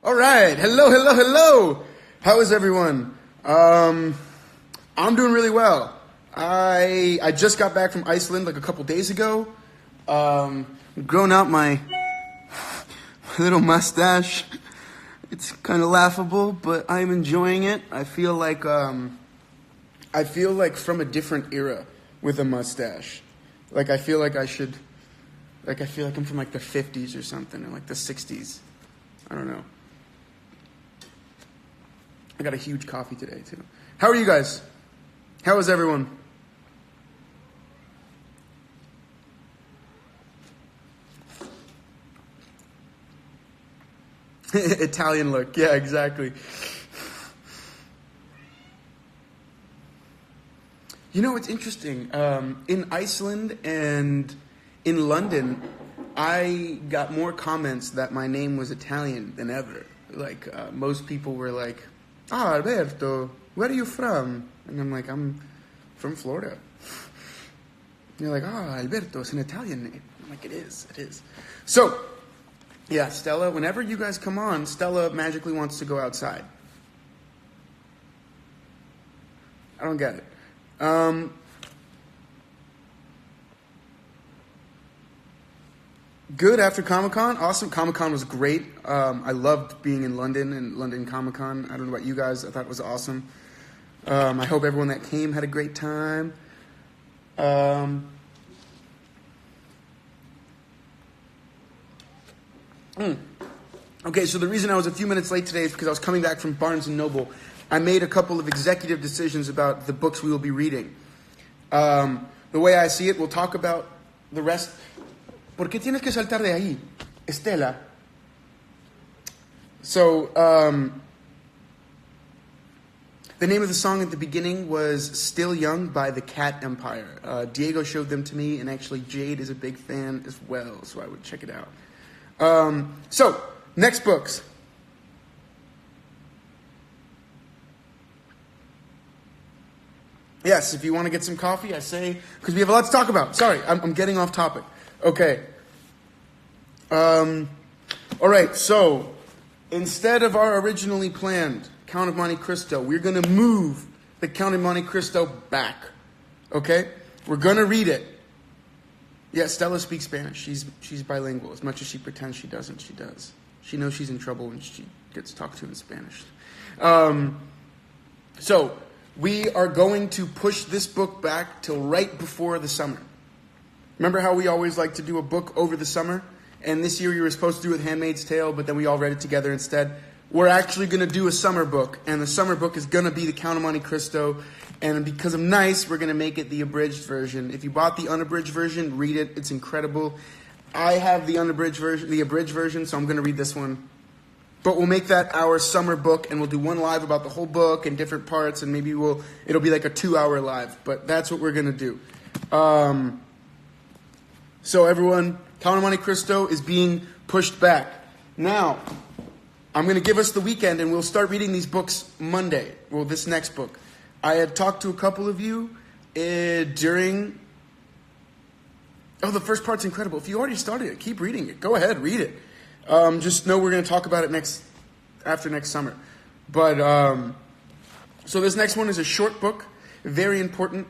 All right. Hello, hello, hello. How is everyone? I'm doing really well. I just got back from Iceland like a couple days ago. Grown out my little mustache. It's kind of laughable, but I'm enjoying it. I feel like from a different era with a mustache. Like I feel like I'm from like the 50s or something, or like the 60s. I don't know. I got a huge coffee today too. How are you guys? How is everyone? Italian look. Yeah, exactly. You know, it's interesting. In Iceland and in London, I got more comments that my name was Italian than ever. Like, most people were like, Alberto, where are you from? And I'm like, I'm from Florida. And they're like, Alberto, it's an Italian name. I'm like, it is. So, yeah, Stella, whenever you guys come on, Stella magically wants to go outside. I don't get it. Good after Comic-Con. Awesome. Comic-Con was great. I loved being in London and London Comic-Con. I don't know about you guys. I thought it was awesome. I hope everyone that came had a great time. Okay, so the reason I was a few minutes late today is because I was coming back from Barnes & Noble. I made a couple of executive decisions about the books we will be reading. The way I see it, we'll talk about the rest. ¿Por qué tienes que saltar de ahí, Estela? So, the name of the song at the beginning was Still Young by the Cat Empire. Diego showed them to me, and actually Jade is a big fan as well, so I would check it out. So, next books. Yes, if you want to get some coffee, I say, because we have a lot to talk about. Sorry, I'm getting off topic. Okay. All right, so instead of our originally planned Count of Monte Cristo, we're going to move the Count of Monte Cristo back. Okay? We're going to read it. Yeah, Stella speaks Spanish. She's bilingual. As much as she pretends she doesn't, she does. She knows she's in trouble when she gets talked to in Spanish. So, we are going to push this book back till right before the summer. Remember how we always like to do a book over the summer? And this year we were supposed to do it with Handmaid's Tale, but then we all read it together instead. We're actually going to do a summer book, and the summer book is going to be the Count of Monte Cristo. And because I'm nice, we're going to make it the abridged version. If you bought the unabridged version, read it. It's incredible. I have the abridged version, so I'm going to read this one. But we'll make that our summer book, and we'll do one live about the whole book and different parts, and maybe it'll be like a 2-hour live. But that's what we're going to do. So everyone, Count of Monte Cristo is being pushed back. Now, I'm going to give us the weekend, and we'll start reading these books Monday. Well, this next book. I had talked to a couple of you during... Oh, the first part's incredible. If you already started it, keep reading it. Go ahead, read it. Just know we're going to talk about it after next summer. But, so this next one is a short book, very important.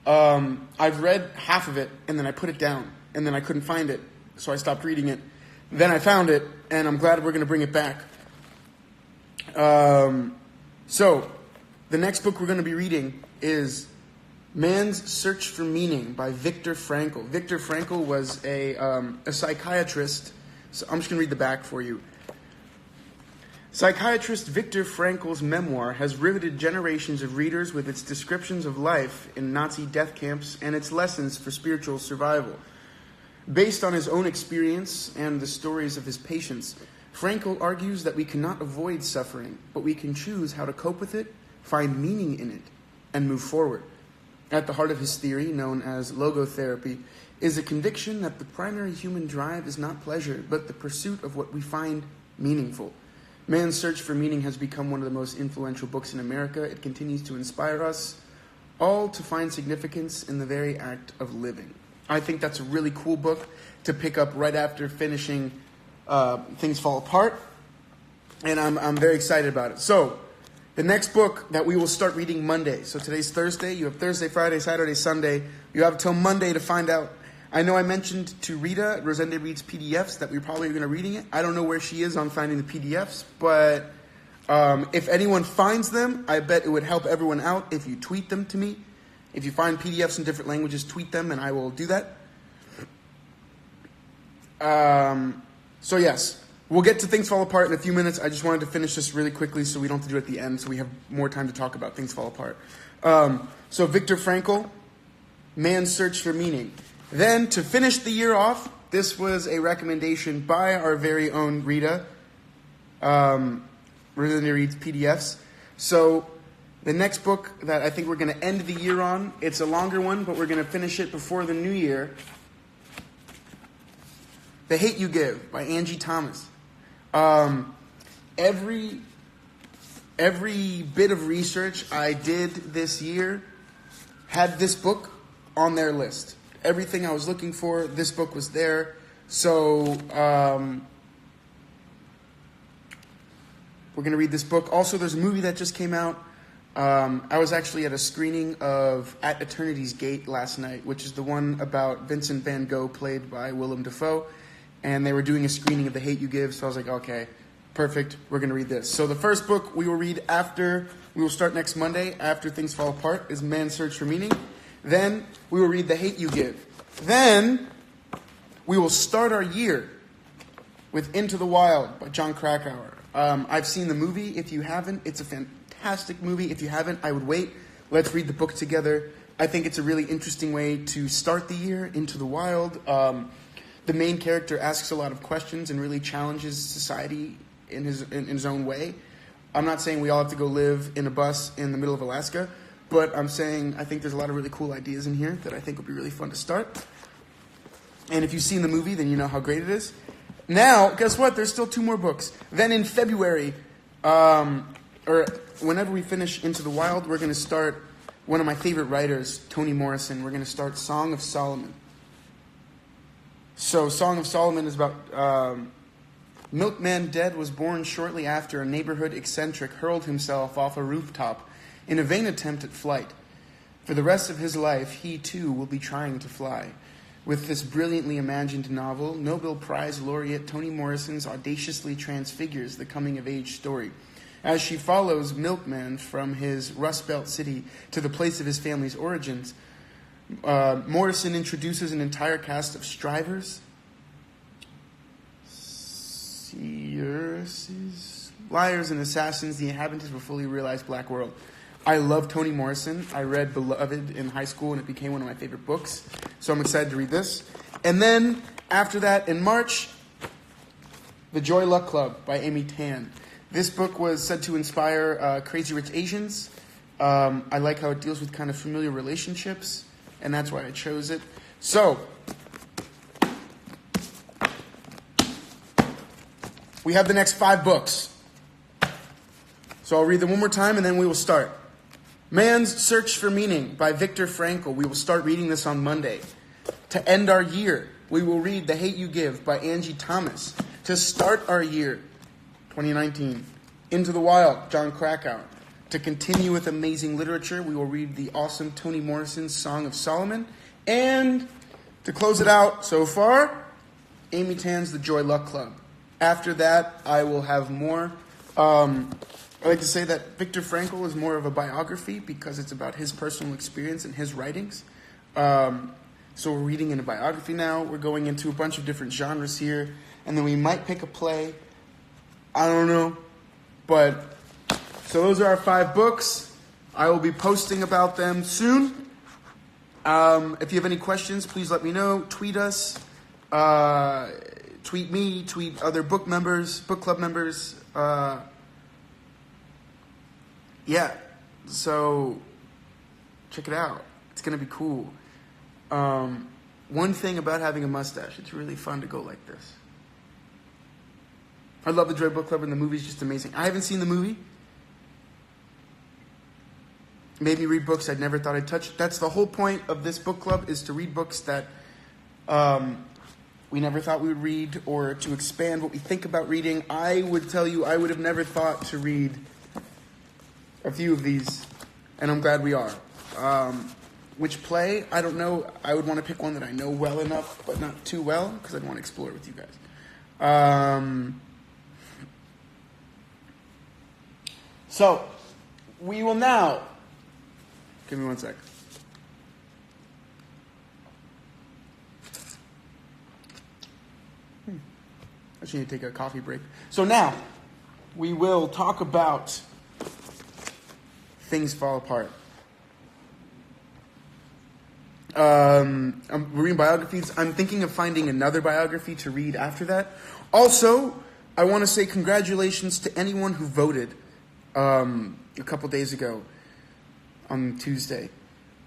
I've read half of it, and then I put it down, and then I couldn't find it, so I stopped reading it. Then I found it, and I'm glad we're going to bring it back. So, the next book we're going to be reading is Man's Search for Meaning by Viktor Frankl. Viktor Frankl was a psychiatrist. So I'm just going to read the back for you. Psychiatrist Viktor Frankl's memoir has riveted generations of readers with its descriptions of life in Nazi death camps and its lessons for spiritual survival. Based on his own experience and the stories of his patients, Frankl argues that we cannot avoid suffering, but we can choose how to cope with it, find meaning in it, and move forward. At the heart of his theory, known as logotherapy, is a conviction that the primary human drive is not pleasure, but the pursuit of what we find meaningful. Man's Search for Meaning has become one of the most influential books in America. It continues to inspire us all to find significance in the very act of living. I think that's a really cool book to pick up right after finishing Things Fall Apart. and I'm very excited about it. So, the next book that we will start reading Monday. So today's Thursday. You have Thursday, Friday, Saturday, Sunday. You have until Monday to find out. I know I mentioned to Rita, Rosende reads PDFs, that we're probably going to reading it. I don't know where she is on finding the PDFs, but if anyone finds them, I bet it would help everyone out if you tweet them to me. If you find PDFs in different languages, tweet them, and I will do that. So yes. We'll get to Things Fall Apart in a few minutes. I just wanted to finish this really quickly so we don't have to do it at the end, so we have more time to talk about Things Fall Apart. So Viktor Frankl, Man's Search for Meaning. Then, to finish the year off, this was a recommendation by our very own Rita. Rosende reads PDFs. So the next book that I think we're going to end the year on, it's a longer one, but we're going to finish it before the new year. The Hate You Give by Angie Thomas. Every bit of research I did this year had this book on their list. Everything I was looking for, this book was there. So we're going to read this book. Also, there's a movie that just came out. I was actually at a screening of At Eternity's Gate last night, which is the one about Vincent van Gogh, played by Willem Dafoe. And they were doing a screening of The Hate You Give, so I was like, okay, perfect, we're going to read this. So the first book we will read we will start next Monday, after Things Fall Apart, is Man's Search for Meaning. Then we will read The Hate You Give. Then we will start our year with Into the Wild by Jon Krakauer. I've seen the movie. If you haven't, it's a fantastic movie. If you haven't, I would wait. Let's read the book together. I think it's a really interesting way to start the year, Into the Wild. The main character asks a lot of questions and really challenges society in his own way. I'm not saying we all have to go live in a bus in the middle of Alaska, but I'm saying I think there's a lot of really cool ideas in here that I think would be really fun to start. And if you've seen the movie, then you know how great it is. Now, guess what? There's still 2 more books. Then in February, or whenever we finish Into the Wild, we're going to start one of my favorite writers, Toni Morrison. We're going to start Song of Solomon. So, Song of Solomon is about Milkman Dead was born shortly after a neighborhood eccentric hurled himself off a rooftop in a vain attempt at flight. For the rest of his life, he too will be trying to fly. With this brilliantly imagined novel, Nobel Prize laureate Toni Morrison audaciously transfigures the coming-of-age story. As she follows Milkman from his Rust Belt city to the place of his family's origins, Morrison introduces an entire cast of strivers, seers, liars, and assassins, the inhabitants of a fully realized black world. I love Toni Morrison. I read Beloved in high school, and it became one of my favorite books. So I'm excited to read this. And then, after that, in March, The Joy Luck Club by Amy Tan. This book was said to inspire Crazy Rich Asians. I like how it deals with kind of familiar relationships, and that's why I chose it. So, we have the next 5 books. So I'll read them one more time, and then we will start. Man's Search for Meaning by Viktor Frankl. We will start reading this on Monday. To end our year, we will read The Hate You Give by Angie Thomas. To start our year, 2019, Into the Wild, Jon Krakauer. To continue with amazing literature, we will read the awesome Toni Morrison's Song of Solomon. And to close it out so far, Amy Tan's The Joy Luck Club. After that, I will have more. I like to say that Viktor Frankl is more of a biography because it's about his personal experience and his writings. So we're reading in a biography now. We're going into a bunch of different genres here. And then we might pick a play. I don't know. But, so those are our 5 books. I will be posting about them soon. If you have any questions, please let me know. Tweet us. Tweet me. Tweet other book club members. Yeah. So, check it out. It's going to be cool. One thing about having a mustache, it's really fun to go like this. I love the Joy Book Club, and the movie's just amazing. I haven't seen the movie. It made me read books I'd never thought I'd touch. That's the whole point of this book club, is to read books that we never thought we would read, or to expand what we think about reading. I would tell you, I would have never thought to read a few of these, and I'm glad we are. Which play? I don't know. I would want to pick one that I know well enough, but not too well, because I'd want to explore it with you guys. So, we will now... Give me one sec. I just need to take a coffee break. So now, we will talk about Things Fall Apart. I'm reading biographies. I'm thinking of finding another biography to read after that. Also, I want to say congratulations to anyone who voted a couple days ago on Tuesday.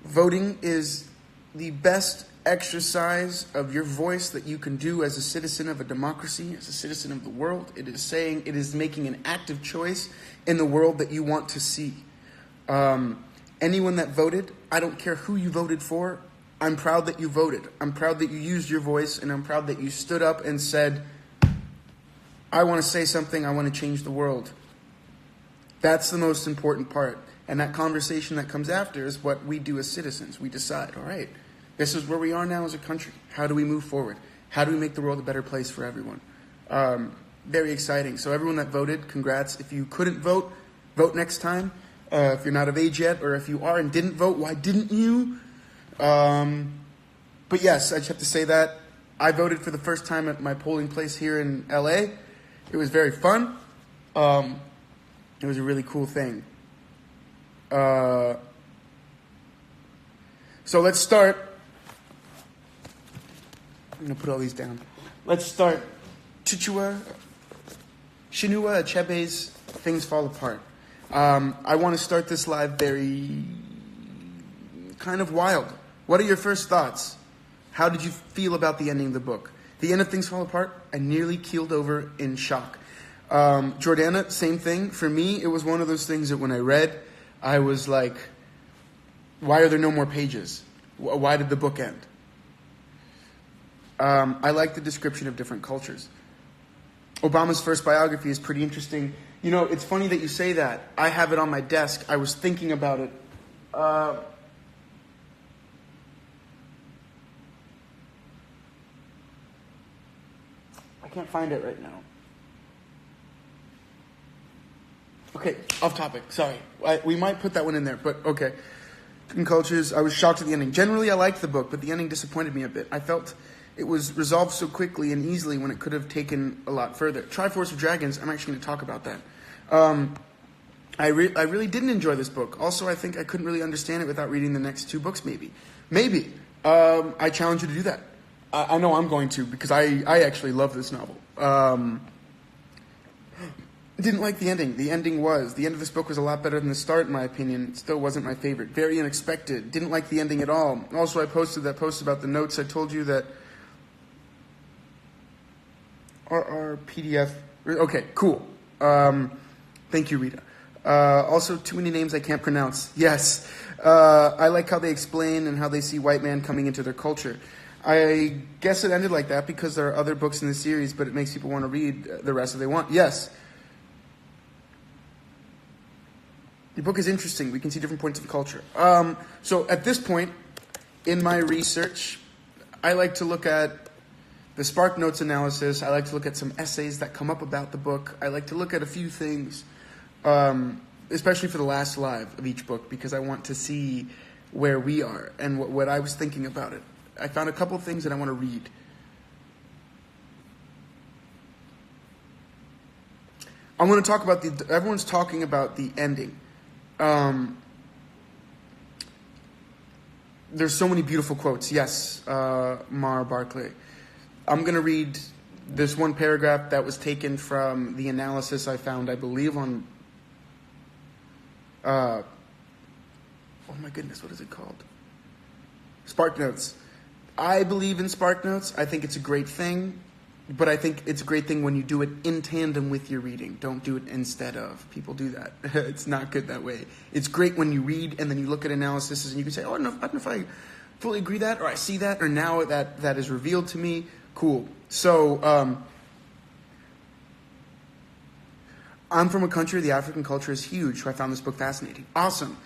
Voting is the best exercise of your voice that you can do as a citizen of a democracy, as a citizen of the world. It is making an active choice in the world that you want to see. Anyone that voted, I don't care who you voted for, I'm proud that you voted. I'm proud that you used your voice, and I'm proud that you stood up and said, I want to say something, I want to change the world. That's the most important part. And that conversation that comes after is what we do as citizens. We decide, all right, this is where we are now as a country. How do we move forward? How do we make the world a better place for everyone? Very exciting. So everyone that voted, congrats. If you couldn't vote, vote next time. If you're not of age yet, or if you are and didn't vote, why didn't you? But yes, I just have to say that. I voted for the first time at my polling place here in LA. It was very fun. It was a really cool thing. So let's start. I'm going to put all these down. Let's start. Chinua Achebe's Things Fall Apart. I want to start this live very kind of wild. What are your first thoughts? How did you feel about the ending of the book? The end of Things Fall Apart, I nearly keeled over in shock. Jordana, same thing. For me, it was one of those things that when I read, I was like, why are there no more pages? Why did the book end? I like the description of different cultures. Obama's first biography is pretty interesting. You know, it's funny that you say that. I have it on my desk. I was thinking about it. I can't find it right now. Okay, off topic. Sorry. We might put that one in there, but okay. In cultures, I was shocked at the ending. Generally, I liked the book, but the ending disappointed me a bit. I felt it was resolved so quickly and easily when it could have taken a lot further. Triforce of Dragons, I'm actually going to talk about that. I really didn't enjoy this book. Also, I think I couldn't really understand it without reading the next two books, maybe. Maybe. I challenge you to do that. I know I'm going to, because I actually love this novel. Didn't like the ending. The end of this book was a lot better than the start, in my opinion. It still wasn't my favorite. Very unexpected. Didn't like the ending at all. Also, I posted that post about the notes. I told you that our PDF... Okay, cool. Thank you, Rita. Also, too many names I can't pronounce. Yes. I like how they explain and how they see white man coming into their culture. I guess it ended like that because there are other books in the series, but it makes people want to read the rest if they want. Yes. The book is interesting. We can see different points of culture. So at this point in my research, I like to look at the Spark Notes analysis. I like to look at some essays that come up about the book. I like to look at a few things, especially for the last live of each book, because I want to see where we are and what I was thinking about it. I found a couple of things that I want to read. I want to talk about everyone's talking about the ending. There's so many beautiful quotes. Yes, Mara Barclay. I'm going to read this one paragraph that was taken from the analysis I found, I believe, on... oh my goodness, what is it called? Spark Notes. I believe in Spark Notes. I think it's a great thing. But I think it's a great thing when you do it in tandem with your reading. Don't do it instead of. People do that. It's not good that way. It's great when you read and then you look at analysis and you can say, oh, I don't know if I fully agree that, or I see that, or now that is revealed to me. Cool. So, I'm from a country, the African culture is huge, so I found this book fascinating. Awesome.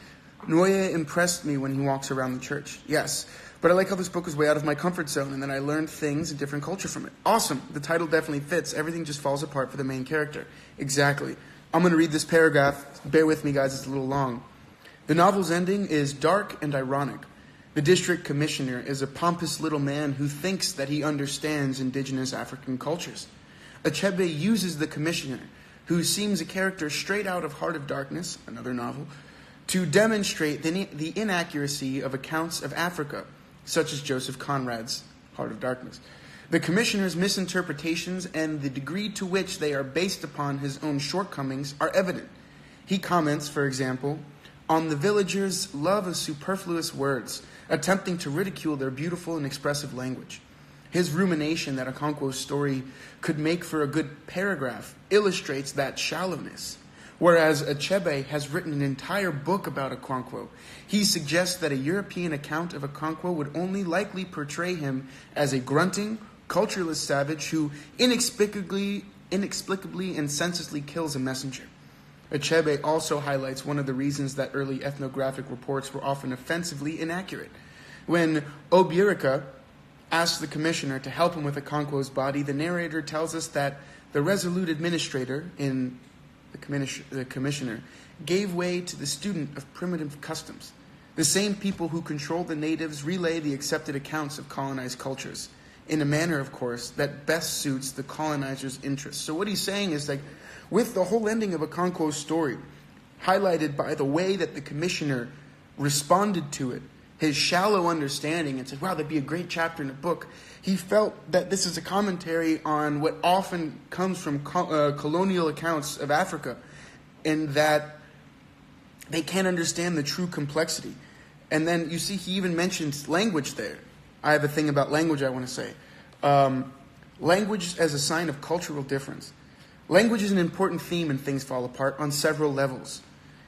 Noye impressed me when he walks around the church. Yes. But I like how this book is way out of my comfort zone, and then I learned things in different culture from it. Awesome. The title definitely fits. Everything just falls apart for the main character. Exactly. I'm going to read this paragraph. Bear with me, guys. It's a little long. The novel's ending is dark and ironic. The district commissioner is a pompous little man who thinks that he understands indigenous African cultures. Achebe uses the commissioner, who seems a character straight out of Heart of Darkness, another novel, to demonstrate the inaccuracy of accounts of Africa, such as Joseph Conrad's Heart of Darkness. The commissioner's misinterpretations and the degree to which they are based upon his own shortcomings are evident. He comments, for example, on the villagers' love of superfluous words, attempting to ridicule their beautiful and expressive language. His rumination that Okonkwo's story could make for a good paragraph illustrates that shallowness. Whereas Achebe has written an entire book about Okonkwo, he suggests that a European account of Okonkwo would only likely portray him as a grunting, cultureless savage who inexplicably and senselessly kills a messenger. Achebe also highlights one of the reasons that early ethnographic reports were often offensively inaccurate. When Obierika asks the commissioner to help him with Okonkwo's body, the narrator tells us that the resolute administrator in the commissioner gave way to the student of primitive customs. The same people who control the natives relay the accepted accounts of colonized cultures in a manner, of course, that best suits the colonizer's interests. So what he's saying is, like, with the whole ending of Okonkwo's story highlighted by the way that the commissioner responded to it, his shallow understanding, and said, wow, that'd be a great chapter in a book. He felt that this is a commentary on what often comes from colonial accounts of Africa, and that they can't understand the true complexity. And then you see he even mentions language there. I have a thing about language I want to say. Language as a sign of cultural difference. Language is an important theme in Things Fall Apart on several levels.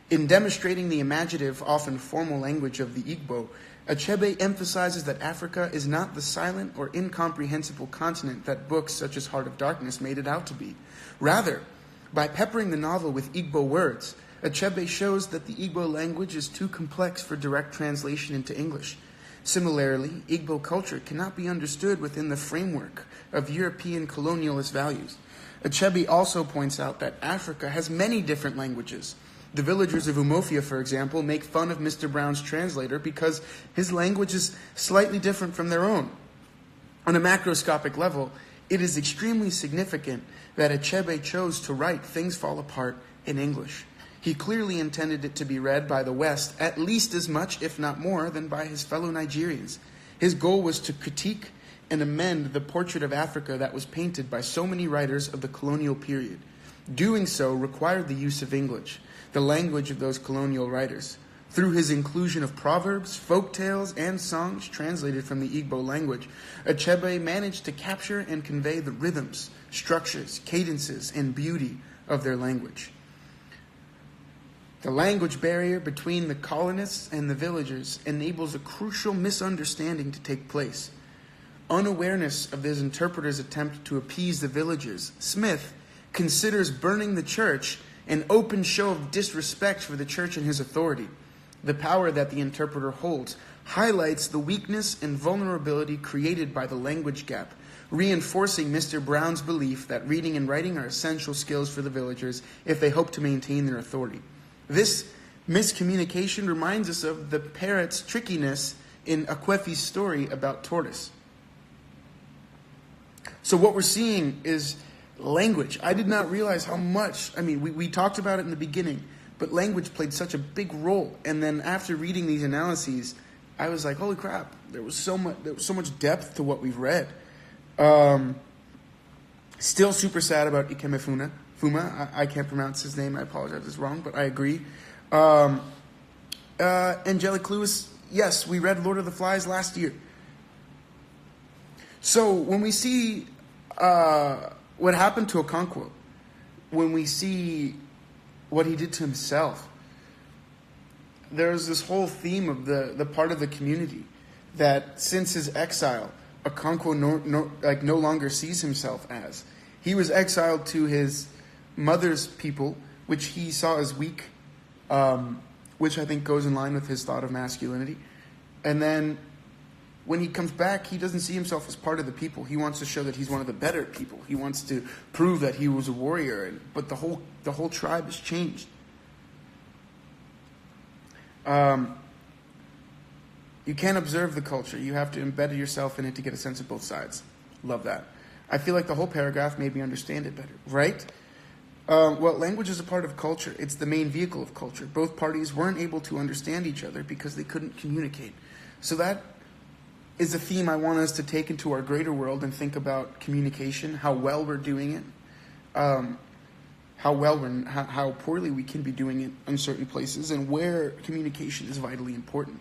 In demonstrating the imaginative, often formal language of the Igbo, Achebe emphasizes that Africa is not the silent or incomprehensible continent that books such as Heart of Darkness made it out to be. Rather, by peppering the novel with Igbo words, Achebe shows that the Igbo language is too complex for direct translation into English. Similarly, Igbo culture cannot be understood within the framework of European colonialist values. Achebe also points out that Africa has many different languages. The villagers of Umofia, for example, make fun of Mr. Brown's translator because his language is slightly different from their own. On a macroscopic level, it is extremely significant that Achebe chose to write Things Fall Apart in English. He clearly intended it to be read by the West at least as much, if not more, than by his fellow Nigerians. His goal was to critique and amend the portrait of Africa that was painted by so many writers of the colonial period. Doing so required the use of English, the language of those colonial writers. Through his inclusion of proverbs, folk tales, and songs translated from the Igbo language, Achebe managed to capture and convey the rhythms, structures, cadences, and beauty of their language. The language barrier between the colonists and the villagers enables a crucial misunderstanding to take place. Unawareness of this interpreter's attempt to appease the villagers, Smith considers burning the church an open show of disrespect for the church and his authority. The power that the interpreter holds highlights the weakness and vulnerability created by the language gap, reinforcing Mr. Brown's belief that reading and writing are essential skills for the villagers if they hope to maintain their authority. This miscommunication reminds us of the parrot's trickiness in Akwefi's story about tortoise. So what we're seeing is language. I did not realize how much, we talked about it in the beginning, but language played such a big role. And then after reading these analyses, I was like, holy crap, there was so much depth to what we've read. Still super sad about Ikemefuna. Fuma, I can't pronounce his name, I apologize if it's wrong, but I agree. Angelic Lewis, yes, we read Lord of the Flies last year. So when we see what happened to Okonkwo, when we see what he did to himself, there's this whole theme of the part of the community that since his exile Okonkwo no longer sees himself as. He was exiled to his mother's people, which he saw as weak, which I think goes in line with his thought of masculinity. And then when he comes back, he doesn't see himself as part of the people. He wants to show that he's one of the better people. He wants to prove that he was a warrior. But the whole tribe has changed. You can't observe the culture. You have to embed yourself in it to get a sense of both sides. Love that. I feel like the whole paragraph made me understand it better, right? Well, language is a part of culture. It's the main vehicle of culture. Both parties weren't able to understand each other because they couldn't communicate. So that is a theme I want us to take into our greater world and think about communication, how well we're doing it, how poorly we can be doing it in certain places, and where communication is vitally important.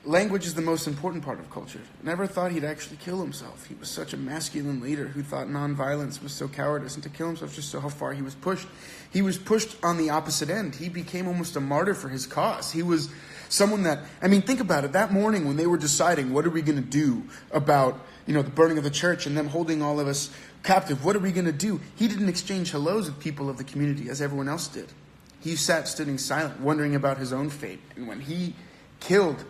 Language is the most important part of culture. Never thought he'd actually kill himself. He was such a masculine leader who thought nonviolence was so cowardice, and to kill himself just so how far he was pushed. He was pushed on the opposite end. He became almost a martyr for his cause. He was someone that, think about it. That morning when they were deciding what are we going to do about, the burning of the church and them holding all of us captive, what are we going to do? He didn't exchange hellos with people of the community as everyone else did. He sat sitting silent, wondering about his own fate. And when he killed,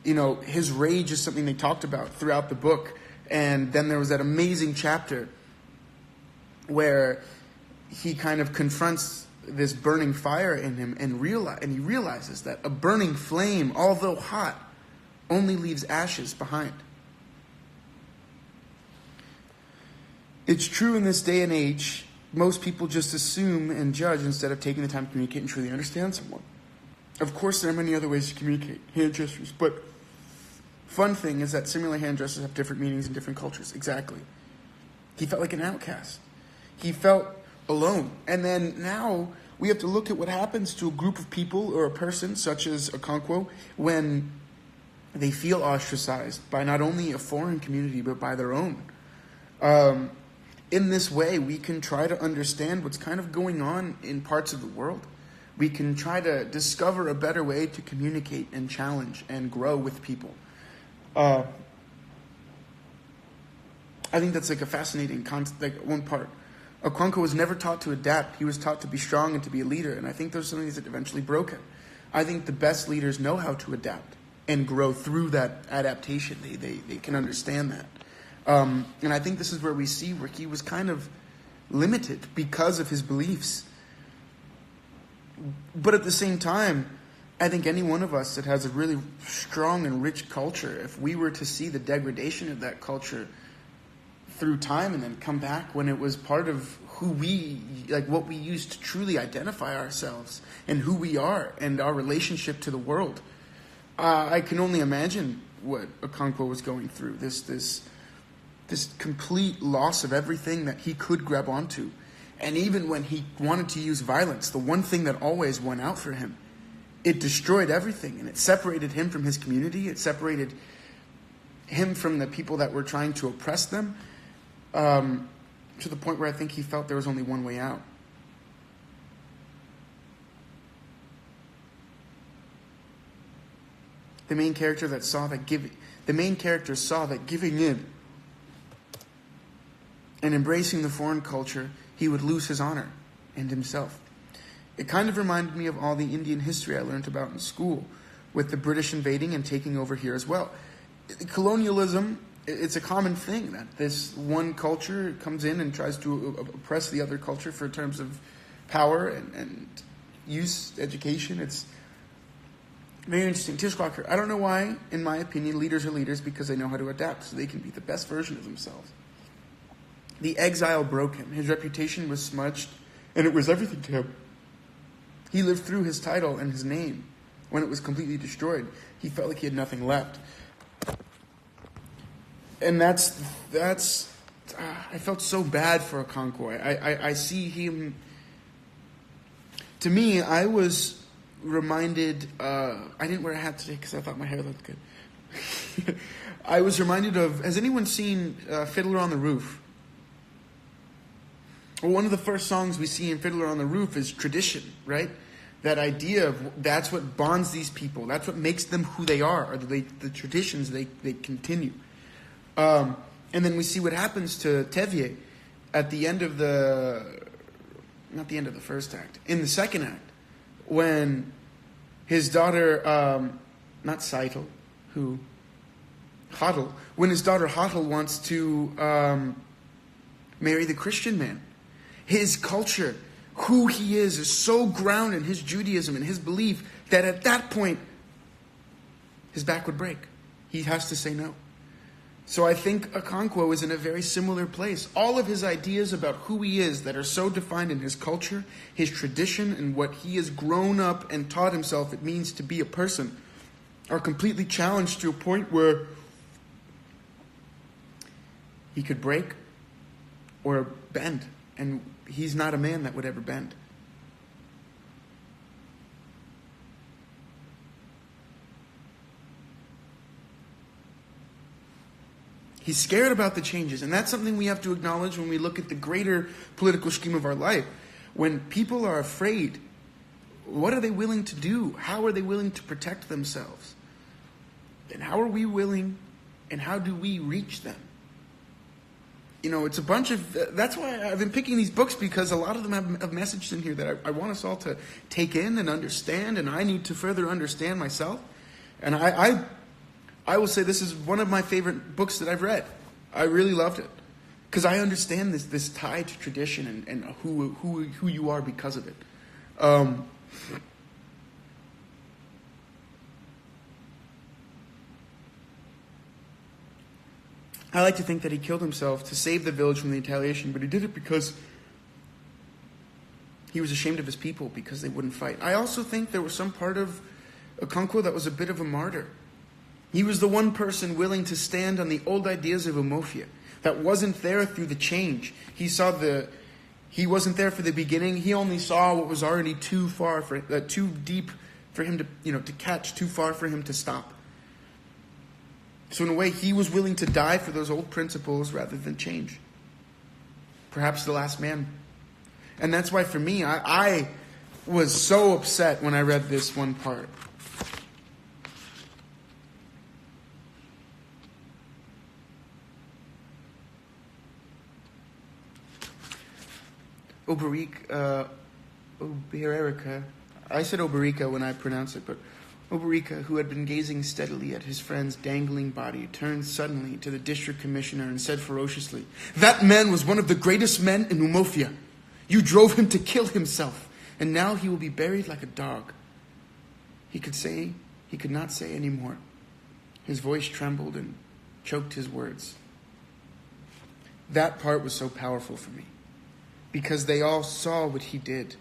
his rage is something they talked about throughout the book. And then there was that amazing chapter where he kind of confronts this burning fire in him and he realizes that a burning flame, although hot, only leaves ashes behind. It's true in this day and age, most people just assume and judge instead of taking the time to communicate and truly understand someone. Of course, there are many other ways to communicate, hand gestures, but fun thing is that similar hand gestures have different meanings in different cultures. Exactly. He felt like an outcast. He felt alone. And then now we have to look at what happens to a group of people or a person such as Okonkwo when they feel ostracized by not only a foreign community but by their own. In this way, we can try to understand what's kind of going on in parts of the world. We can try to discover a better way to communicate and challenge and grow with people. I think that's like a fascinating one part. Okonkwo was never taught to adapt. He was taught to be strong and to be a leader. And I think those are some things that eventually broke him. I think the best leaders know how to adapt and grow through that adaptation. They can understand that. And I think this is where we see where he was kind of limited because of his beliefs. But at the same time, I think any one of us that has a really strong and rich culture, if we were to see the degradation of that culture through time and then come back when it was part of who what we used to truly identify ourselves and who we are and our relationship to the world, I can only imagine what Okonkwo was going through. This complete loss of everything that he could grab onto. And even when he wanted to use violence, the one thing that always went out for him, it destroyed everything. And it separated him from his community. It separated him from the people that were trying to oppress them, to the point where I think he felt there was only one way out. The main character saw that giving in and embracing the foreign culture, he would lose his honor and himself. It kind of reminded me of all the Indian history I learned about in school, with the British invading and taking over here as well. Colonialism, it's a common thing that this one culture comes in and tries to oppress the other culture for terms of power and use, education. It's very interesting. Tishwalker, I don't know why, in my opinion, leaders are leaders because they know how to adapt so they can be the best version of themselves. The exile broke him. His reputation was smudged, and it was everything to him. He lived through his title and his name. When it was completely destroyed, he felt like he had nothing left. And that's I felt so bad for Okonkwo. I see him. To me, I was reminded. I didn't wear a hat today because I thought my hair looked good. I was reminded of. Has anyone seen Fiddler on the Roof? Well, one of the first songs we see in Fiddler on the Roof is Tradition, right? That idea of that's what bonds these people. That's what makes them who they are, or the traditions they continue. And then we see what happens to Tevye at the end of not the end of the first act, in the second act, when his daughter, not Seitel, Hotel, when his daughter Hotel wants to marry the Christian man. His culture, who he is so grounded in his Judaism and his belief that at that point, his back would break. He has to say no. So I think Okonkwo is in a very similar place. All of his ideas about who he is that are so defined in his culture, his tradition, and what he has grown up and taught himself it means to be a person are completely challenged to a point where he could break or bend. And he's not a man that would ever bend. He's scared about the changes, and that's something we have to acknowledge when we look at the greater political scheme of our life. When people are afraid, what are they willing to do? How are they willing to protect themselves? And how are we willing, and how do we reach them? You know, it's a bunch of... That's why I've been picking these books, because a lot of them have messages in here that I want us all to take in and understand, and I need to further understand myself. And I will say this is one of my favorite books that I've read. I really loved it, because I understand this tie to tradition and who you are because of it. I like to think that he killed himself to save the village from the retaliation, but he did it because he was ashamed of his people because they wouldn't fight. I also think there was some part of Okonkwo that was a bit of a martyr. He was the one person willing to stand on the old ideas of Umofia that wasn't there through the change. He wasn't there for the beginning. He only saw what was already too deep for him to catch, too far for him to stop. So in a way, he was willing to die for those old principles rather than change. Perhaps the last man. And that's why for me, I was so upset when I read this one part. Oberika, I said Oberika when I pronounced it, but Oberika, who had been gazing steadily at his friend's dangling body, turned suddenly to the district commissioner and said ferociously, "That man was one of the greatest men in Umofia. You drove him to kill himself, and now he will be buried like a dog." He could not say any more. His voice trembled and choked his words. That part was so powerful for me, because they all saw what he did.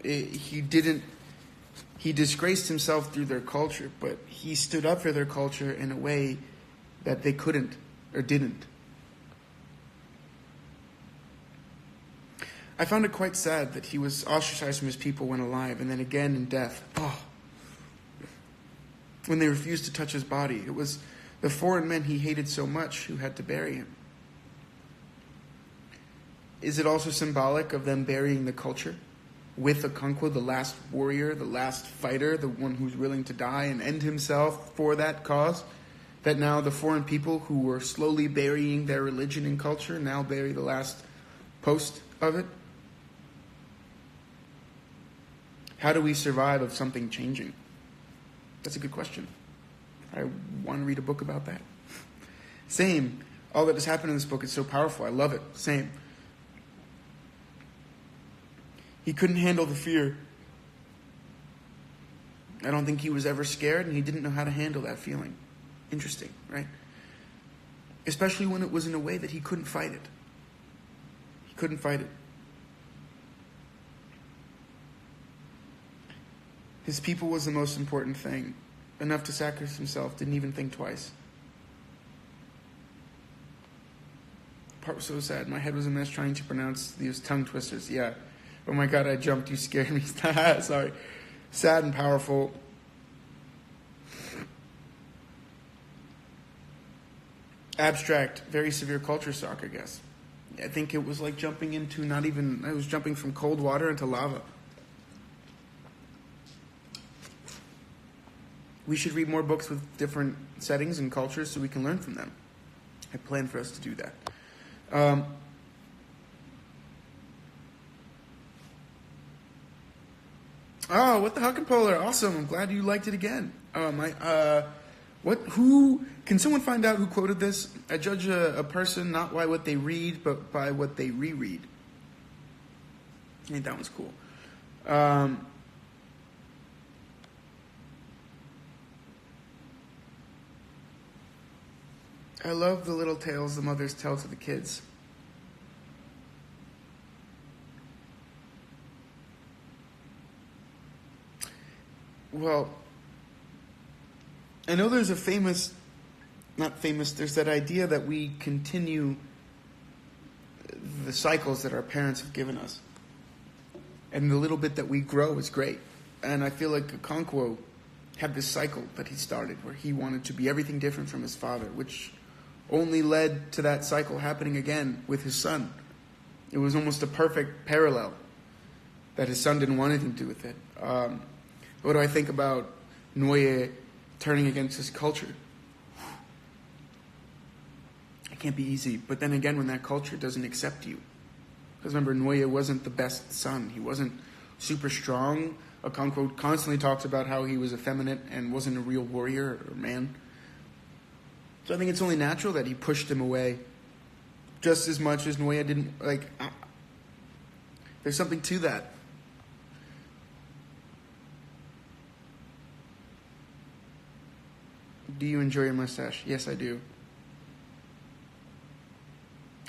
He disgraced himself through their culture, but he stood up for their culture in a way that they couldn't or didn't. I found it quite sad that he was ostracized from his people when alive, and then again in death. When they refused to touch his body. It was the foreign men he hated so much who had to bury him. Is it also symbolic of them burying the culture? With Okonkwo, the last warrior, the last fighter, the one who's willing to die and end himself for that cause, that now the foreign people who were slowly burying their religion and culture now bury the last post of it? How do we survive of something changing? That's a good question. I want to read a book about that. Same. All that has happened in this book is so powerful. I love it. Same. He couldn't handle the fear. I don't think he was ever scared, and he didn't know how to handle that feeling. Interesting, right? Especially when it was in a way that he couldn't fight it. He couldn't fight it. His people was the most important thing. Enough to sacrifice himself, didn't even think twice. The part was so sad. My head was a mess trying to pronounce these tongue twisters. Yeah. Oh my God, I jumped. You scared me. Sorry. Sad and powerful. Abstract, very severe culture shock, I guess. I think it was like jumping into I was jumping from cold water into lava. we should read more books with different settings and cultures so we can learn from them. I plan for us to do that. Oh, what the Huck and Polar? Awesome! I'm glad you liked it again. Who can someone find out who quoted this? I judge a person not by what they read, but by what they reread. I think that one's cool. I love the little tales the mothers tell to the kids. Well, I know there's there's that idea that we continue the cycles that our parents have given us. And the little bit that we grow is great. And I feel like Okonkwo had this cycle that he started where he wanted to be everything different from his father, which only led to that cycle happening again with his son. It was almost a perfect parallel that his son didn't want anything to do with it. What do I think about Noye turning against his culture? It can't be easy. But then again, when that culture doesn't accept you. Because remember, Noye wasn't the best son. He wasn't super strong. Okonkwo constantly talks about how he was effeminate and wasn't a real warrior or man. So I think it's only natural that he pushed him away just as much as Noye didn't. There's something to that. Do you enjoy your mustache? Yes, I do.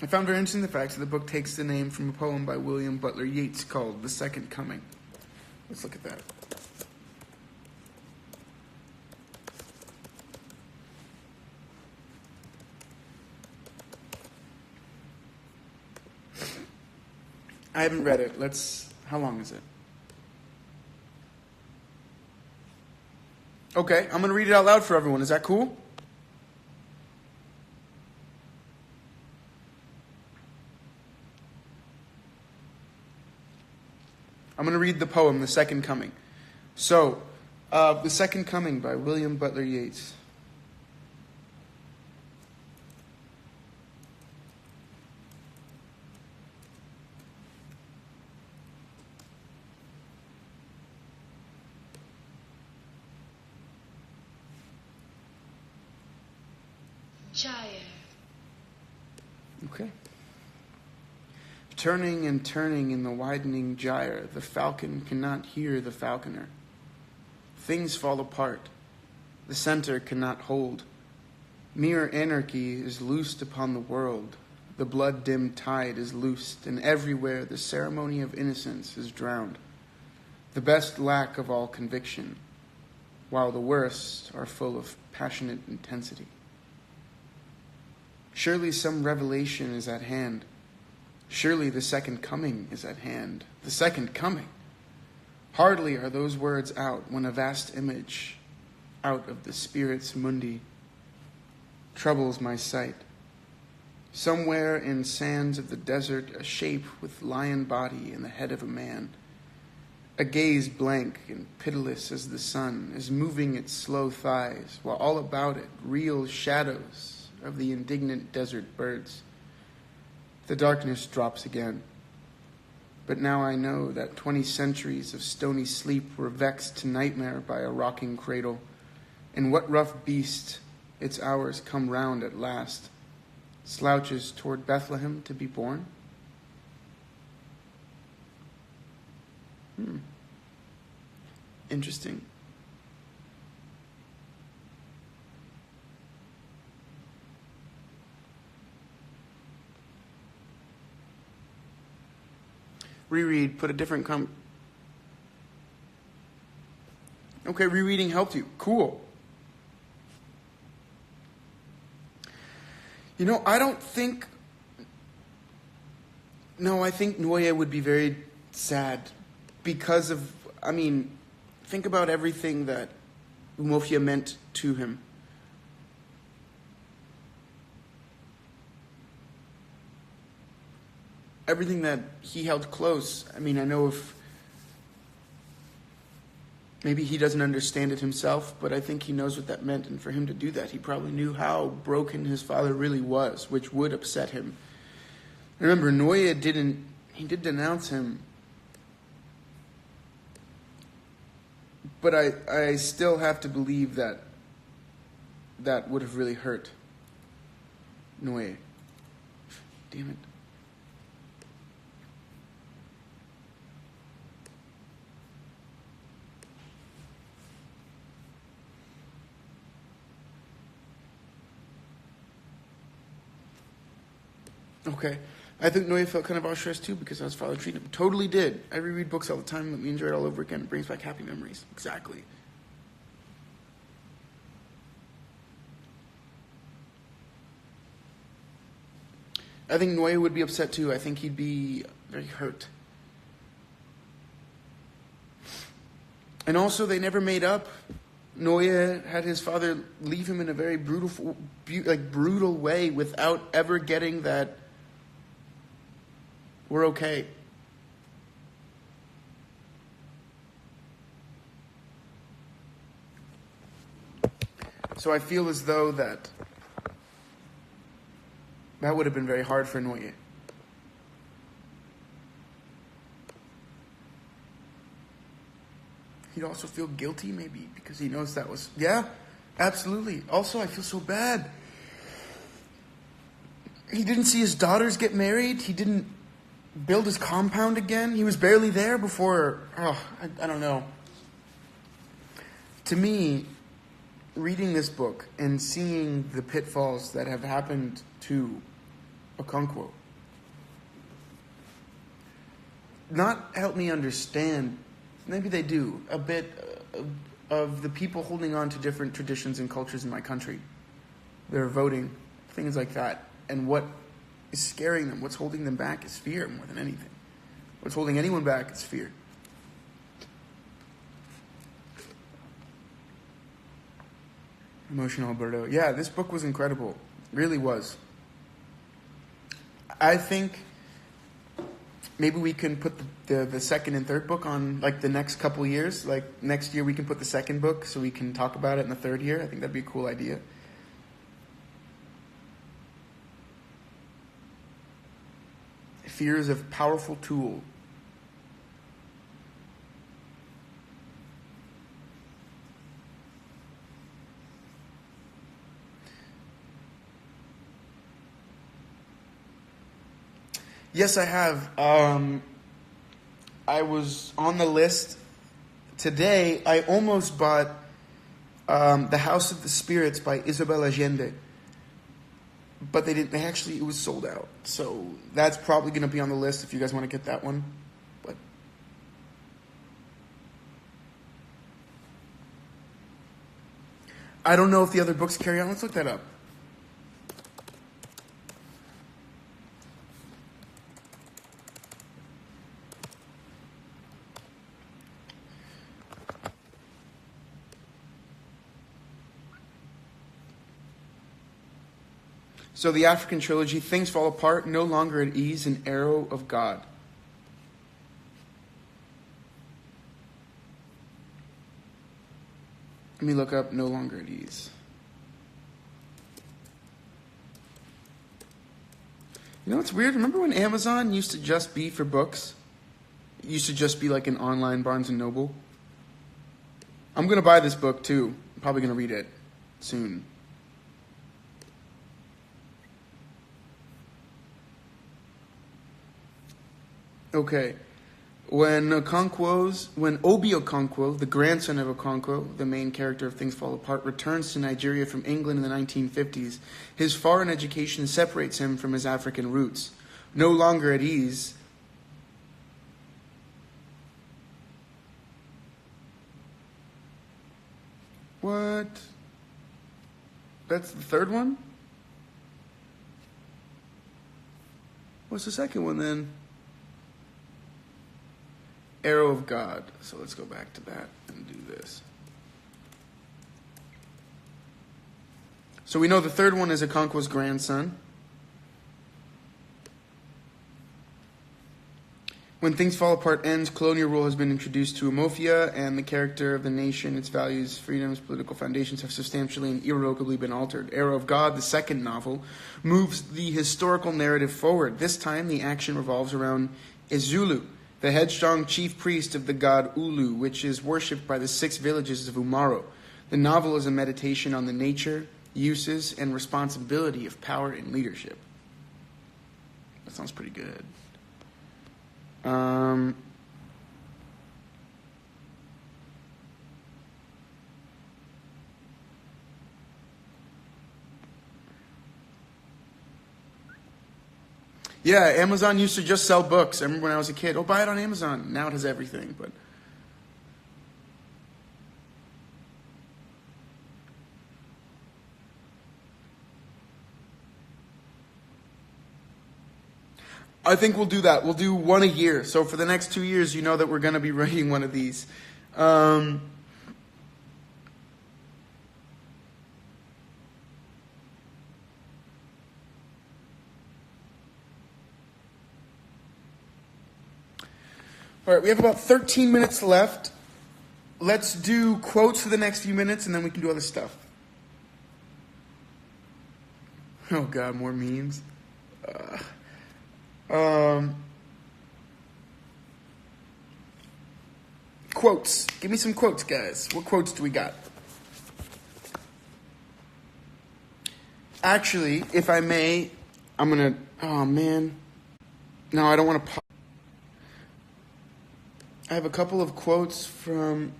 I found very interesting the fact that the book takes the name from a poem by William Butler Yeats called The Second Coming. Let's look at that. I haven't read it. How long is it? Okay, I'm going to read it out loud for everyone. Is that cool? I'm going to read the poem, The Second Coming. So, The Second Coming by William Butler Yeats. Gyre. Okay. Turning and turning in the widening gyre, the falcon cannot hear the falconer. Things fall apart. The center cannot hold. Mere anarchy is loosed upon the world. The blood-dimmed tide is loosed, and everywhere the ceremony of innocence is drowned. The best lack of all conviction, while the worst are full of passionate intensity. Surely some revelation is at hand. Surely the second coming is at hand. The second coming. Hardly are those words out when a vast image out of the spirit's mundi troubles my sight. Somewhere in sands of the desert, a shape with lion body and the head of a man. A gaze blank and pitiless as the sun is moving its slow thighs, while all about it reel shadows of the indignant desert birds. The darkness drops again. But now I know that 20 centuries of stony sleep were vexed to nightmare by a rocking cradle. And what rough beast, its hours come round at last, slouches toward Bethlehem to be born? Interesting. Reread, put a different Okay, rereading helped you. Cool. I don't think... No, I think Noye would be very sad because of... think about everything that Umofia meant to him. Everything that he held close. I know Maybe he doesn't understand it himself, but I think he knows what that meant. And for him to do that, he probably knew how broken his father really was, which would upset him. Remember, Noye did denounce him. But I still have to believe that would have really hurt Noye. Damn it. Okay. I think Noye felt kind of all-stressed too because how his father treated him. Totally did. I reread books all the time. Let me enjoy it all over again. It brings back happy memories. Exactly. I think Noye would be upset too. I think he'd be very hurt. And also, they never made up. Noye had his father leave him in a very brutal way without ever getting that we're okay. So I feel as though that would have been very hard for Noye. He'd also feel guilty, maybe, because he knows that was... Yeah, absolutely. Also, I feel so bad. He didn't see his daughters get married. He didn't build his compound again. He was barely there before... I don't know. To me, reading this book and seeing the pitfalls that have happened to Okonkwo not help me understand... Maybe they do, a bit of the people holding on to different traditions and cultures in my country. They're voting, things like that. And what is scaring them, what's holding them back is fear more than anything. What's holding anyone back is fear. Emotional Alberto. Yeah, this book was incredible. Really was. I think... maybe we can put the second and third book on like the next couple years. Like next year we can put the second book so we can talk about it in the third year. I think that'd be a cool idea. Fear is a powerful tool. Yes, I have. I was on the list today. I almost bought The House of the Spirits by Isabel Allende. But they didn't. It was sold out. So that's probably going to be on the list if you guys want to get that one. But I don't know if the other books carry on. Let's look that up. So the African trilogy, Things Fall Apart, No Longer at Ease, An Arrow of God. Let me look up No Longer at Ease. You know what's weird? Remember when Amazon used to just be for books? It used to just be like an online Barnes & Noble? I'm going to buy this book too. I'm probably going to read it soon. Okay, when Obi Okonkwo, the grandson of Okonkwo, the main character of Things Fall Apart, returns to Nigeria from England in the 1950s, his foreign education separates him from his African roots. No longer at ease, what? That's the third one? What's the second one then? Arrow of God. So let's go back to that and do this. So we know the third one is Okonkwo's grandson. When Things Fall Apart ends, colonial rule has been introduced to Umofia, and the character of the nation, its values, freedoms, political foundations have substantially and irrevocably been altered. Arrow of God, the second novel, moves the historical narrative forward. This time, the action revolves around Ezulu, the headstrong chief priest of the god Ulu, which is worshipped by the 6 villages of Umaro. The novel is a meditation on the nature, uses, and responsibility of power and leadership. That sounds pretty good. Yeah, Amazon used to just sell books. I remember when I was a kid, buy it on Amazon. Now it has everything, but... I think we'll do that. We'll do one a year. So for the next 2 years, you know that we're going to be writing one of these. All right, we have about 13 minutes left. Let's do quotes for the next few minutes, and then we can do other stuff. Oh, God, more memes. Quotes. Give me some quotes, guys. What quotes do we got? Actually, if I may, I'm going to... Oh, man. No, I don't want to... I have a couple of quotes from...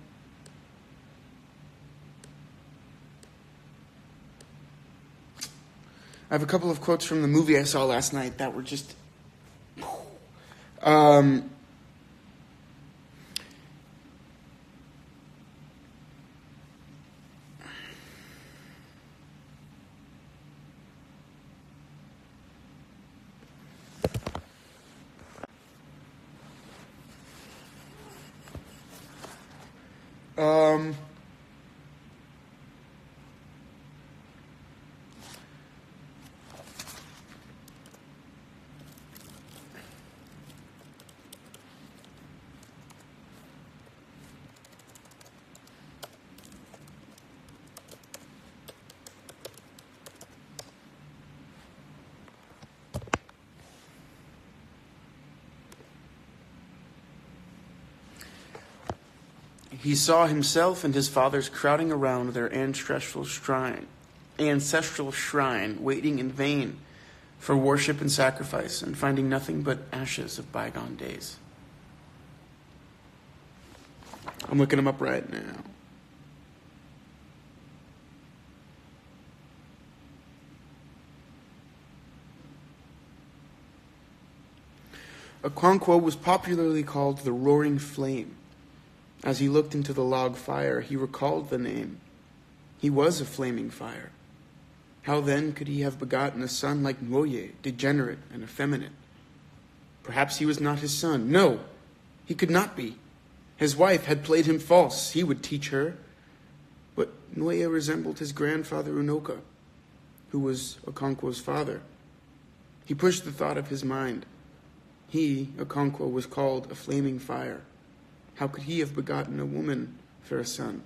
I have a couple of quotes from the movie I saw last night that were just... He saw himself and his fathers crowding around their ancestral shrine, waiting in vain for worship and sacrifice, and finding nothing but ashes of bygone days. I'm looking them up right now. Okonkwo was popularly called the Roaring Flame. As he looked into the log fire, he recalled the name. He was a flaming fire. How then could he have begotten a son like Nwoye, degenerate and effeminate? Perhaps he was not his son. No, he could not be. His wife had played him false. He would teach her. But Nwoye resembled his grandfather Unoka, who was Okonkwo's father. He pushed the thought of his mind. He, Okonkwo, was called a flaming fire. How could he have begotten a woman for a son?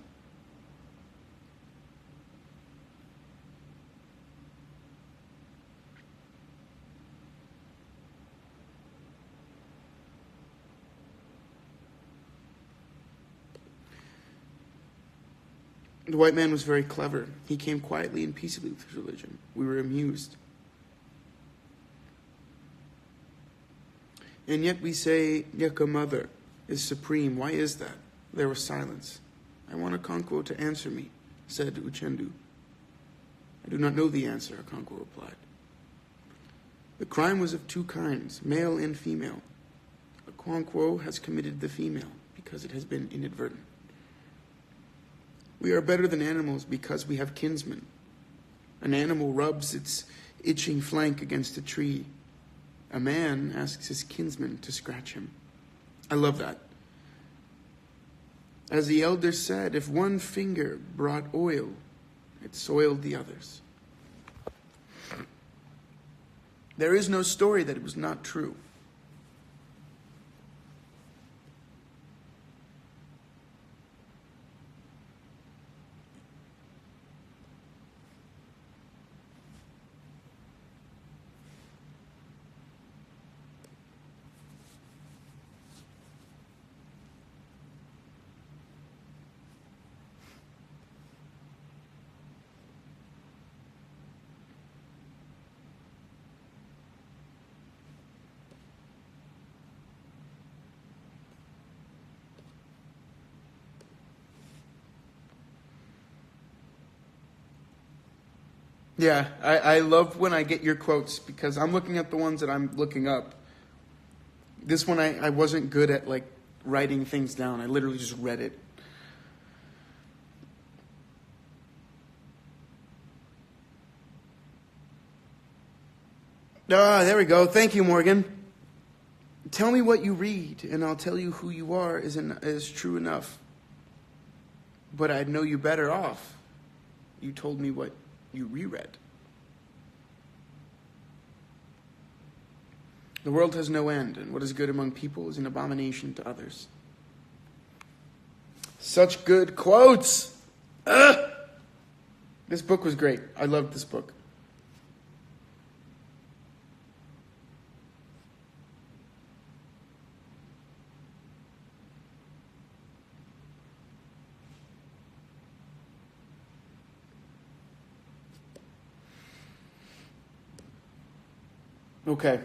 The white man was very clever. He came quietly and peaceably with his religion. We were amused. And yet we say, Yeka Mother is supreme. Why is that? There was silence. I want Okonkwo to answer me, said Uchendu. I do not know the answer, Okonkwo replied. The crime was of 2 kinds, male and female. Okonkwo has committed the female because it has been inadvertent. We are better than animals because we have kinsmen. An animal rubs its itching flank against a tree. A man asks his kinsman to scratch him. I love that. As the elder said, if one finger brought oil, it soiled the others. There is no story that it was not true. Yeah, I love when I get your quotes because I'm looking at the ones that I'm looking up. This one I wasn't good at like writing things down. I literally just read it. Ah, there we go. Thank you, Morgan. Tell me what you read, and I'll tell you who you are is true enough. But I'd know you better off. You told me what you reread. The world has no end, and what is good among people is an abomination to others. Such good quotes! Ugh! This book was great. I loved this book. Okay.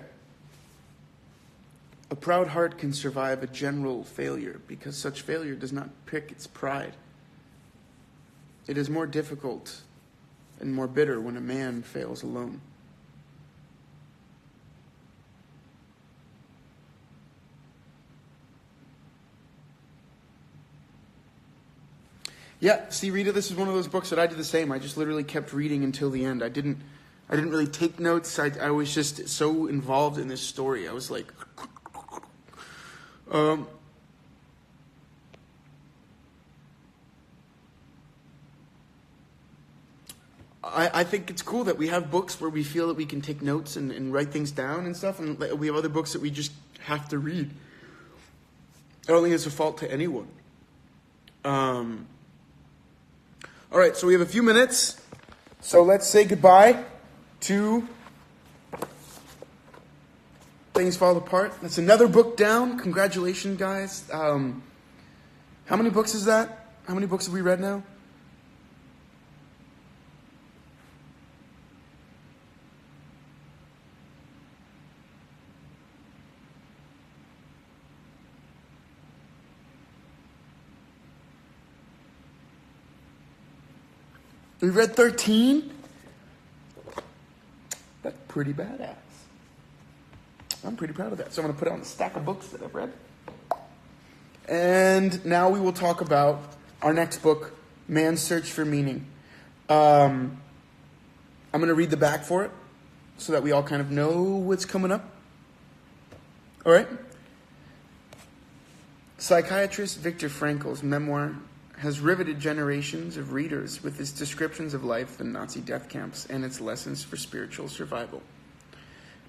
A proud heart can survive a general failure because such failure does not prick its pride. It is more difficult and more bitter when a man fails alone. Yeah, see, Rita, this is one of those books that I did the same. I just literally kept reading until the end. I didn't really take notes. I was just so involved in this story. I was like, I think it's cool that we have books where we feel that we can take notes and write things down and stuff, and we have other books that we just have to read. I don't think it's a fault to anyone. All right, so we have a few minutes, so let's say goodbye to Things Fall Apart. That's another book down. Congratulations, guys. How many books is that? How many books have we read now? We read 13? That's pretty badass. I'm pretty proud of that. So I'm going to put it on the stack of books that I've read. And now we will talk about our next book, Man's Search for Meaning. I'm going to read the back for it so that we all kind of know what's coming up. All right? Psychiatrist Viktor Frankl's memoir has riveted generations of readers with his descriptions of life in Nazi death camps and its lessons for spiritual survival.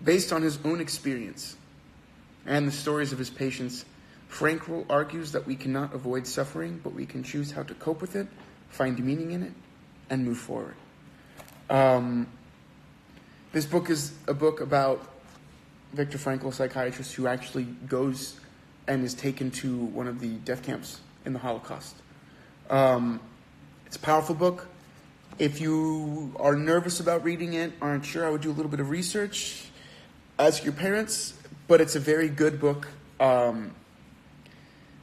Based on his own experience and the stories of his patients, Frankl argues that we cannot avoid suffering, but we can choose how to cope with it, find meaning in it, and move forward. This book is a book about Viktor Frankl, a psychiatrist who actually goes and is taken to one of the death camps in the Holocaust. It's a powerful book. If you are nervous about reading it, aren't sure, I would do a little bit of research. Ask your parents, but it's a very good book,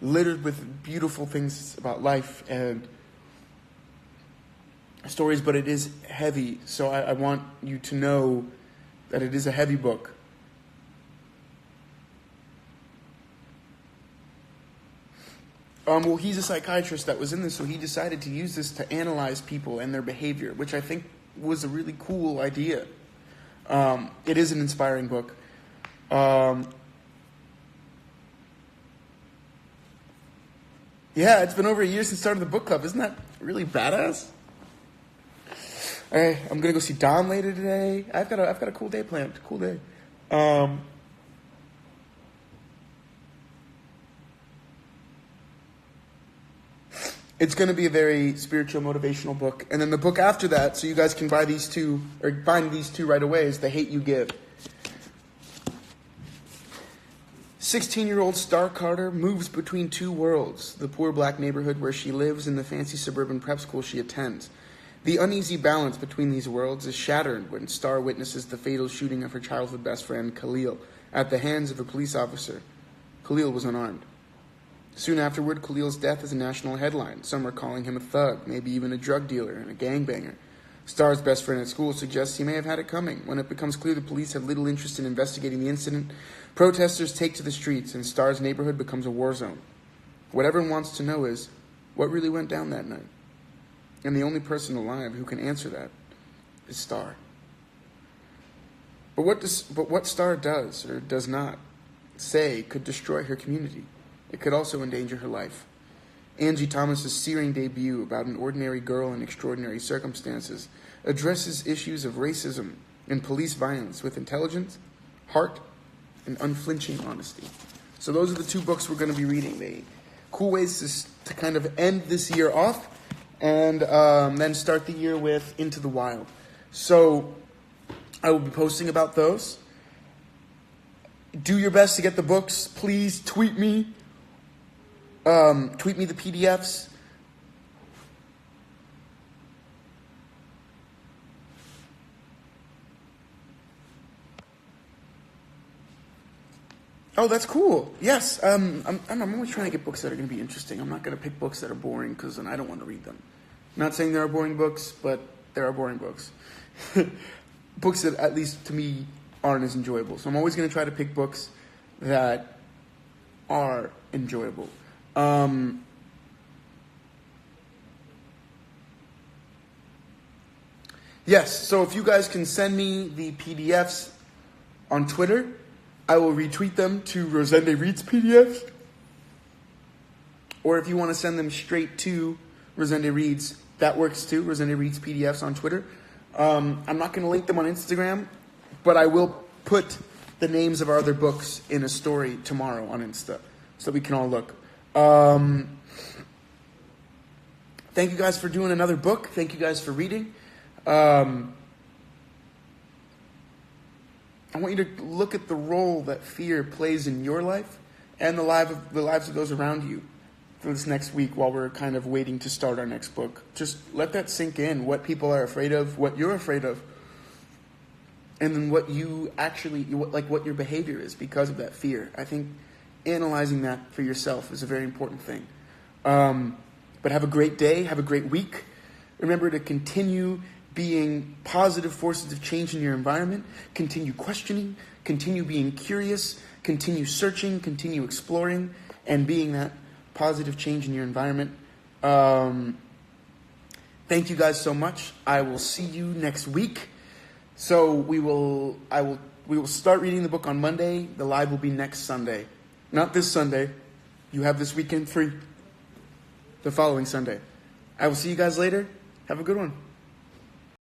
littered with beautiful things about life and stories, but it is heavy. So I want you to know that it is a heavy book. Well, he's a psychiatrist that was in this, so he decided to use this to analyze people and their behavior, which I think was a really cool idea. It is an inspiring book. Yeah, it's been over a year since starting the book club. Isn't that really badass? All right, I'm gonna go see Dom later today. I've got a cool day planned. Cool day. It's going to be a very spiritual, motivational book. And then the book after that, so you guys can buy these two, or find these two right away, is The Hate You Give. 16-year-old Star Carter moves between two worlds, the poor black neighborhood where she lives and the fancy suburban prep school she attends. The uneasy balance between these worlds is shattered when Star witnesses the fatal shooting of her childhood best friend, Khalil, at the hands of a police officer. Khalil was unarmed. Soon afterward, Khalil's death is a national headline. Some are calling him a thug, maybe even a drug dealer and a gangbanger. Star's best friend at school suggests he may have had it coming. When it becomes clear the police have little interest in investigating the incident, protesters take to the streets and Star's neighborhood becomes a war zone. What everyone wants to know is, what really went down that night? And the only person alive who can answer that is Star. But what Star does or does not say could destroy her community. It could also endanger her life. Angie Thomas's searing debut about an ordinary girl in extraordinary circumstances addresses issues of racism and police violence with intelligence, heart, and unflinching honesty. So those are the 2 books we're going to be reading. They cool ways to kind of end this year off and then start the year with Into the Wild. So I will be posting about those. Do your best to get the books. Please tweet me. Tweet me the PDFs. Oh, that's cool. Yes, I'm always trying to get books that are going to be interesting. I'm not going to pick books that are boring because then I don't want to read them. Not saying there are boring books, but there are boring books. Books that, at least to me, aren't as enjoyable. So I'm always going to try to pick books that are enjoyable. Yes, so if you guys can send me the PDFs on Twitter, I will retweet them to Rosende Reads PDFs. Or if you want to send them straight to Rosende Reads, that works too. Rosende Reads PDFs on Twitter. I'm not going to link them on Instagram, but I will put the names of our other books in a story tomorrow on Insta so we can all look. Thank you guys for doing another book. Thank you guys for reading. I want you to look at the role that fear plays in your life and the lives of those around you for this next week while we're kind of waiting to start our next book. Just let that sink in, what people are afraid of, what you're afraid of, and then what your behavior is because of that fear. I think analyzing that for yourself is a very important thing. But have a great day. Have a great week. Remember to continue being positive forces of change in your environment. Continue questioning. Continue being curious. Continue searching. Continue exploring. And being that positive change in your environment. Thank you guys so much. I will see you next week. So we will start reading the book on Monday. The live will be next Sunday. Not this Sunday. You have this weekend free. The following Sunday. I will see you guys later. Have a good one.